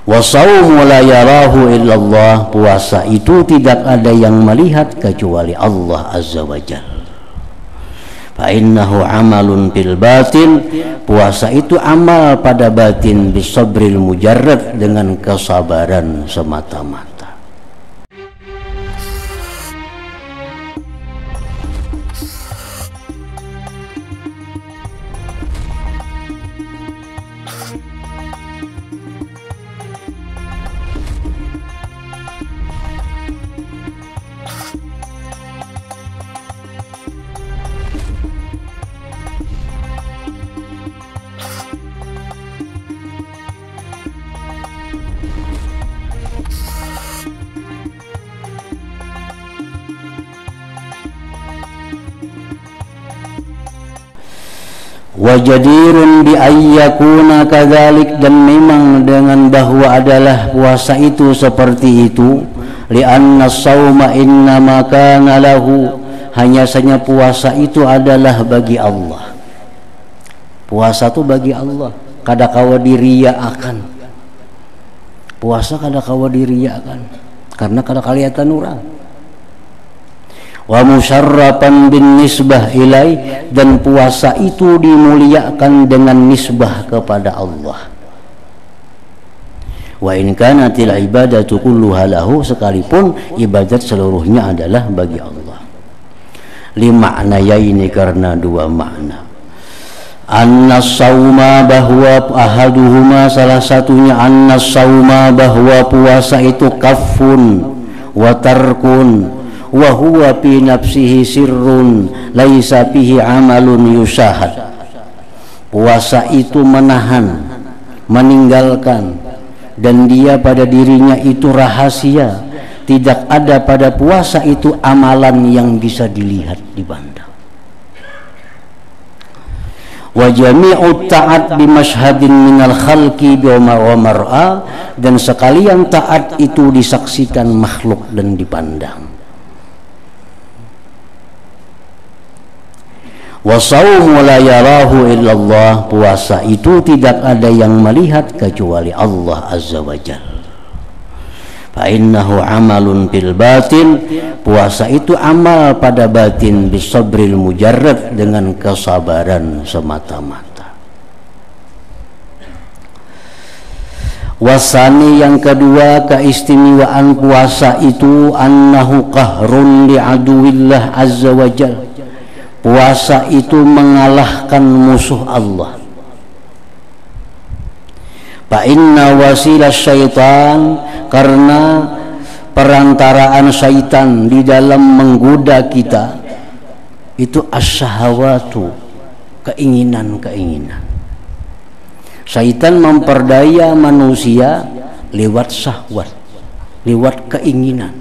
Wa shaumu la yarahu illallah, puasa itu tidak ada yang melihat kecuali Allah azza wajalla. Fa innahu amalun bil batin, puasa itu amal pada batin, bisabril mujarrad, dengan kesabaran semata-mata. Wajadirun bi ayyakuna kadzalik, dan memang dengan bahwa adalah puasa itu seperti itu, li'anna shauma innama kana lahu, hanya saja puasa itu adalah bagi Allah. Puasa itu bagi Allah, kada kawa diriyaakan. Puasa kada kawa diriyaakan karena kada kelihatan orang. Wa musyarrapan bin nisbah ilai, dan puasa itu dimuliakan dengan nisbah kepada Allah. Wa in kanatil ibadatu kulluha lahu, sekalipun ibadat seluruhnya adalah bagi Allah. Limaknayaini, karena dua makna. Anna sauma, bahwa ahaduhuma, salah satunya, anna sauma, bahwa puasa itu kafun wa tarkun wa huwa fi nafsihi sirrun laisa fihi amalun yusyahad. Puasa itu menahan, meninggalkan, dan dia pada dirinya itu rahasia, tidak ada pada puasa itu amalan yang bisa dilihat, dipandang. Wa jami'ut ta'at bimashhadin minal khalqi wa mar'a, dan sekalian taat itu disaksikan makhluk dan dipandang. Wa shaumu la yarahu illallah, puasa itu tidak ada yang melihat kecuali Allah azza wajalla. Fa innahu amalun bil batin, puasa itu amal pada batin, bisabril mujarrad, dengan kesabaran semata-mata. Wasani, yang kedua, keistimewaan puasa itu, annahu qahrun li aduwillah azza wajalla, puasa itu mengalahkan musuh Allah. Fa inna wasilah syaitan, karena perantaraan syaitan di dalam menggoda kita itu asyahawatu, keinginan-keinginan. Syaitan memperdaya manusia lewat syahwat, lewat keinginan.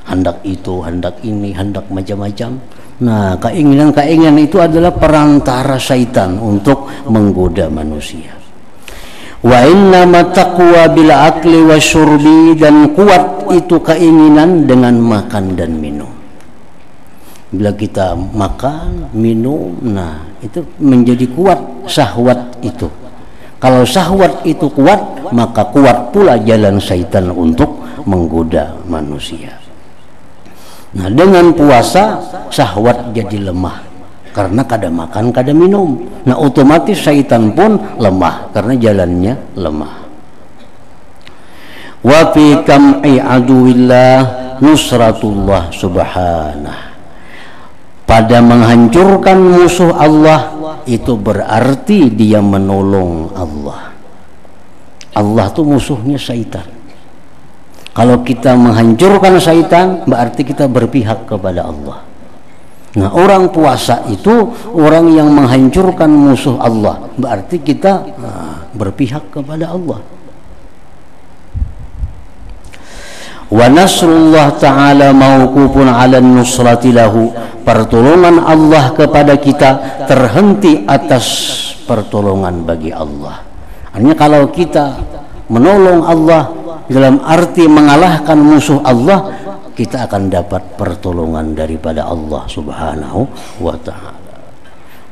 Hendak itu, hendak ini, hendak macam-macam. Nah, keinginan-keinginan itu adalah perantara syaitan untuk menggoda manusia. Wa innama taqwa bil akli wasyurbi, dan kuat itu keinginan dengan makan dan minum. Bila kita makan, minum, nah itu menjadi kuat syahwat itu. Kalau syahwat itu kuat, maka kuat pula jalan syaitan untuk menggoda manusia. Nah, dengan puasa syahwat jadi lemah karena kada makan, kada minum. Nah, otomatis syaitan pun lemah karena jalannya lemah. Wa fi kam'i aduwillah nusratullah subhanah, pada menghancurkan musuh Allah itu berarti dia menolong Allah. Allah itu musuhnya syaitan. Kalau kita menghancurkan syaitan, berarti kita berpihak kepada Allah. Nah, orang puasa itu orang yang menghancurkan musuh Allah, berarti kita berpihak kepada Allah. Wa nasrullah ta'ala mauqufun 'ala nusrati lahu, pertolongan Allah kepada kita terhenti atas pertolongan bagi Allah. Artinya kalau kita menolong Allah dalam arti mengalahkan musuh Allah, kita akan dapat pertolongan daripada Allah subhanahu wa ta'ala.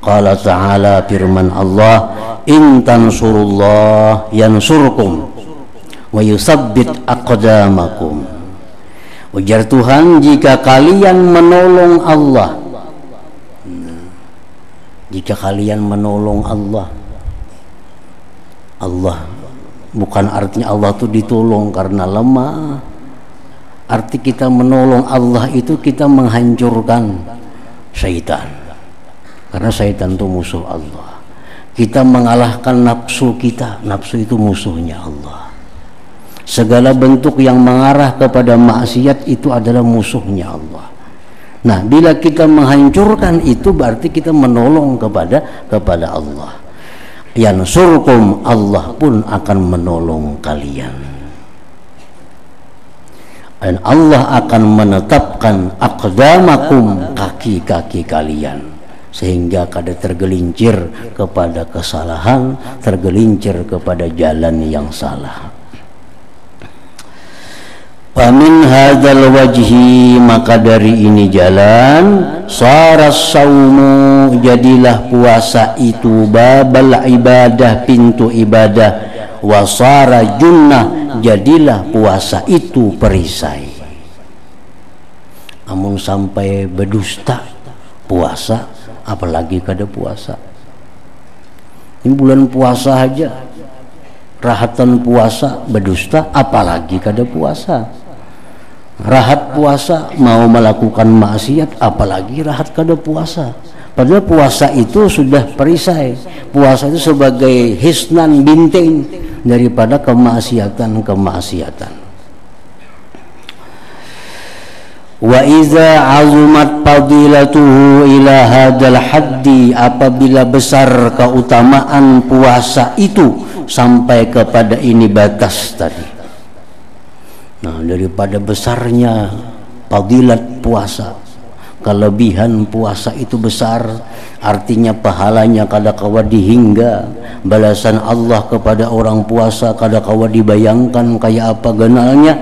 Qala ta'ala, firman Allah, in tansurullah yansurkum wa yusabbit aqdamakum. Ujar Tuhan, jika kalian menolong Allah, jika kalian menolong Allah, Allah bukan artinya Allah itu ditolong karena lemah. Arti kita menolong Allah itu kita menghancurkan syaitan, karena syaitan itu musuh Allah. Kita mengalahkan nafsu kita, nafsu itu musuhnya Allah. Segala bentuk yang mengarah kepada maksiat itu adalah musuhnya Allah. Nah, bila kita menghancurkan itu berarti kita menolong kepada Allah. Yansurkum, Allah pun akan menolong kalian. Dan Allah akan menetapkan aqdamakum, kaki-kaki kalian, sehingga kada tergelincir kepada kesalahan, tergelincir kepada jalan yang salah. Famin hadzal wajhi, maka dari ini jalan, saras saumu, jadilah puasa itu babal ibadah, pintu ibadah, wasara junnah, jadilah puasa itu perisai. Namun sampai berdusta puasa, apalagi kada puasa. Ini bulan puasa aja rahatan puasa berdusta, apalagi kada puasa. Rahat puasa mau melakukan maksiat, apalagi rahat kada puasa. Padahal puasa itu sudah perisai. Puasa itu sebagai hisnan, benteng daripada kemaksiatan. Wa iza azumat fadilatuhu ila hadzal haddi, apabila besar keutamaan puasa itu sampai kepada ini batas tadi. Nah, daripada besarnya fadilat puasa, kelebihan puasa itu besar, artinya pahalanya kada kawa dihingga, balasan Allah kepada orang puasa kada kawa dibayangkan kayak apa genalnya.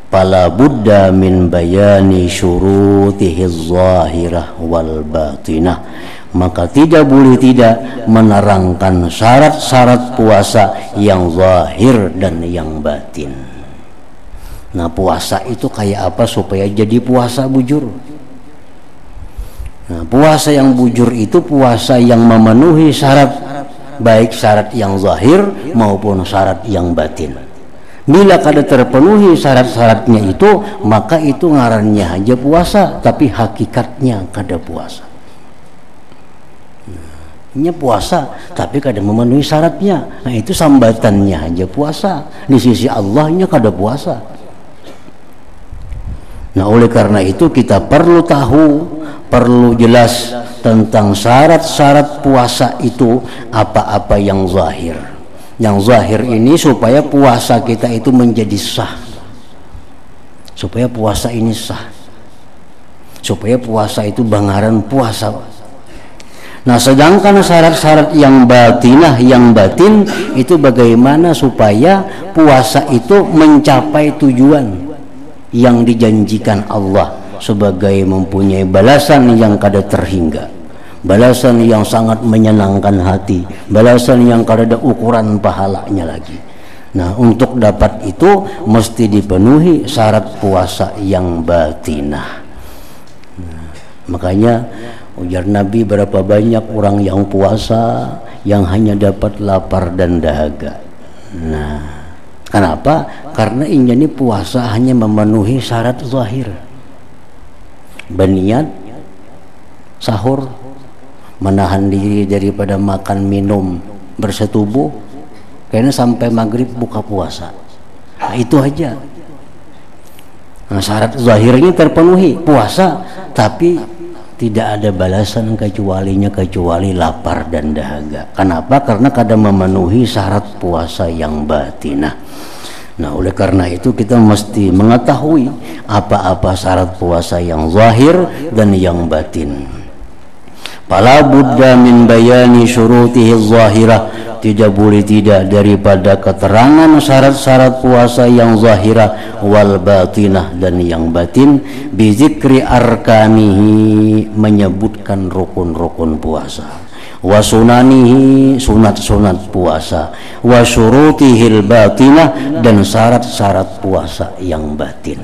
Fala budda min bayani syurutihi zahirah wal batinah, maka tidak boleh tidak menerangkan syarat-syarat puasa yang zahir dan yang batin. Nah, puasa itu kayak apa supaya jadi puasa bujur? Nah, puasa yang bujur itu puasa yang memenuhi syarat, baik syarat yang zahir maupun syarat yang batin. Bila kada terpenuhi syarat-syaratnya itu, maka itu ngarannya aja puasa, tapi hakikatnya kada puasa. Ini puasa tapi kada memenuhi syaratnya, nah itu sambatannya aja puasa, di sisi Allahnya kada puasa. Nah, oleh karena itu kita perlu tahu, perlu jelas tentang syarat-syarat puasa itu apa-apa yang zahir. Yang zahir ini supaya puasa kita itu menjadi sah, supaya puasa ini sah, supaya puasa itu bangaran puasa. Nah, sedangkan syarat-syarat yang batinah, yang batin itu bagaimana supaya puasa itu mencapai tujuan yang dijanjikan Allah sebagai mempunyai balasan yang kada terhingga, balasan yang sangat menyenangkan hati, balasan yang kada ada ukuran pahalanya lagi. Nah, untuk dapat itu mesti dipenuhi syarat puasa yang batinah. Nah, makanya ujar Nabi, berapa banyak orang yang puasa yang hanya dapat lapar dan dahaga. Nah, kenapa? Karena ini puasa hanya memenuhi syarat zahir, berniat sahur, menahan diri daripada makan minum bersetubuh, karena sampai maghrib buka puasa. Nah, itu aja. Nah, syarat zahirnya terpenuhi puasa, tapi tidak ada balasan kecuali lapar dan dahaga. Kenapa? Karena kada memenuhi syarat puasa yang batinah. Nah, oleh karena itu kita mesti mengetahui apa-apa syarat puasa yang zahir dan yang batin. Fala budda min bayani syurutihi zahirah, tidak boleh tidak daripada keterangan syarat-syarat puasa yang zahirah wal batinah dan yang batin, bizikri arkanihi, menyebutkan rukun-rukun puasa. wa sunanihi, sunat-sunat puasa, wa syurutihil batinah, dan syarat-syarat puasa yang batin.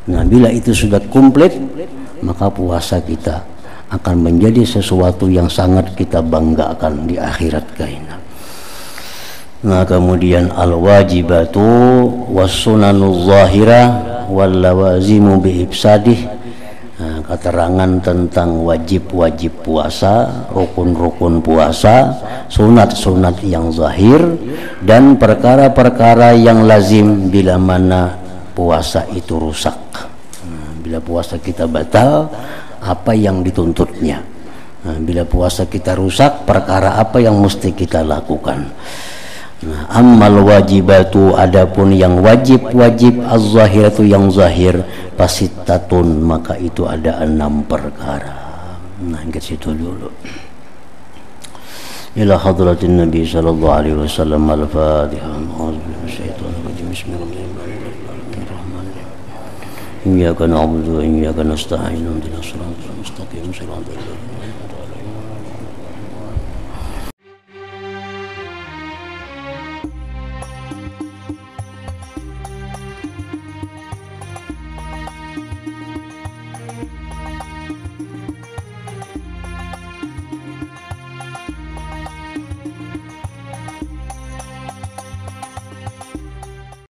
Nah, bila itu sudah komplit, maka puasa kita akan menjadi sesuatu yang sangat kita banggakan di akhirat kaina. Nah, kemudian al-wajibatu was-sunanuz zahirah wal lawazimu bi ifsadih. Nah, keterangan tentang wajib-wajib puasa, rukun-rukun puasa, sunat-sunat yang zahir, dan perkara-perkara yang lazim bila mana puasa itu rusak. Nah, bila puasa kita batal, apa yang dituntutnya? Nah, bila puasa kita rusak, perkara apa yang mesti kita lakukan? Nah, ammal wajibatu, adapun yang wajib-wajib az-zahiratu yang zahir, pasittatun, maka itu ada 6 perkara. Nah, ke situ dulu. Ila hadratin Nabi sallallahu alaihi wasallam. Al-Fatihah. Bismillahirrahmanirrahim. Iyyaka na'budu wa iyyaka nasta'in. Ihdinas siratal mustaqim. Shiratal ladzina